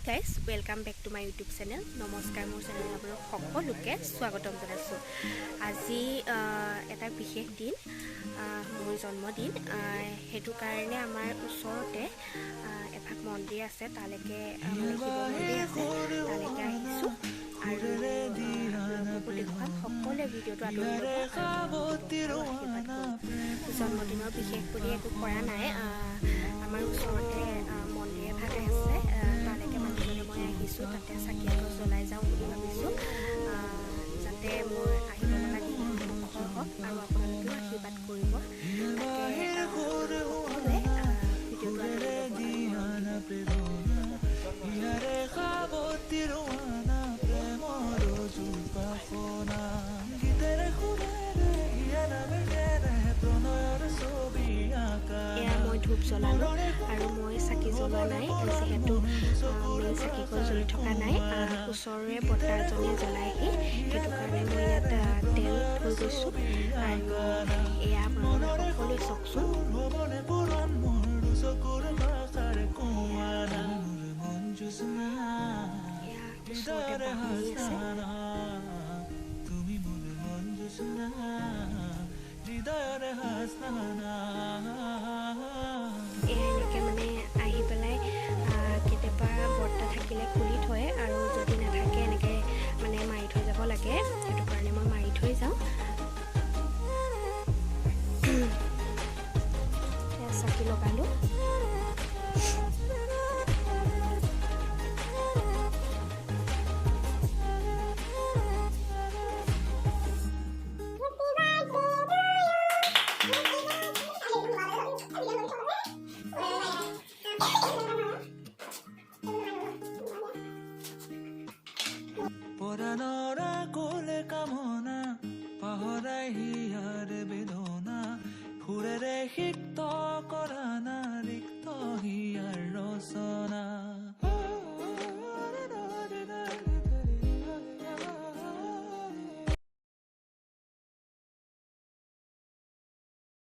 Guys welcome back to my YouTube channel. নমস্কাৰ, মোৰ channel আপোনালোক সকলোকে স্বাগতম জনাইছোঁ। আজি এটা বিশেষ দিন, মোৰ জন্মদিন। সেইটো কাৰণে আমাৰ ওচৰতে এভাগ মন্দিৰ আছে, তালৈকে শিৱ মন্দিৰ আছে, তালৈকে আহিছোঁ। আৰু দেখুৱাম, সকলোৱে ভিডিঅ'টো আদৰি ল'ব, আশীৰ্বাদ কৰিব। জন্মদিনৰ বিশেষ বুলি একো কৰা নাই, আমাৰ ওচৰতে মন্দিৰ এভাগ আছে, তালৈকে মানুহজনে মই আহিছোঁ। তাতে চাকি এগছ জ্বলাই যাওঁ বুলি ভাবিছোঁ, যাতে মোৰ আহিব লগা দিনটো সুখৰ হওক আৰু আপোনালোকেও আশীৰ্বাদ কৰিব। এয়া মই ধূপ জ্বলালোঁ আৰু মই চাকি জ্বলোৱা নাই, যিহেতু মেইন চাকিখন জ্বলি থকা নাই। ওচৰৰে বৰ্তা এজনীয়ে জ্বলাইহি, সেইটো কাৰণে মই ইয়াত তেল থৈ গৈছোঁ। আৰু এয়া আপোনালোকে সকলোৱে চাওকচোন। এয়া ওচৰতে বাঁহনি আছে। এনেকৈ মানে আহি পেলাই কেতিয়াবা বৰ্তা থাকিলে খুলি থয়, আৰু যদি নাথাকে এনেকৈ মানে মাৰি থৈ যাব লাগে, সেইটো কাৰণে মই মাৰি থৈ যাওঁ। চাকি লগালোঁ। পৰানৰা কোলে কামনা পাহৰাই হিয়াৰ বেদনা সুৰেৰে সিক্ত কৰা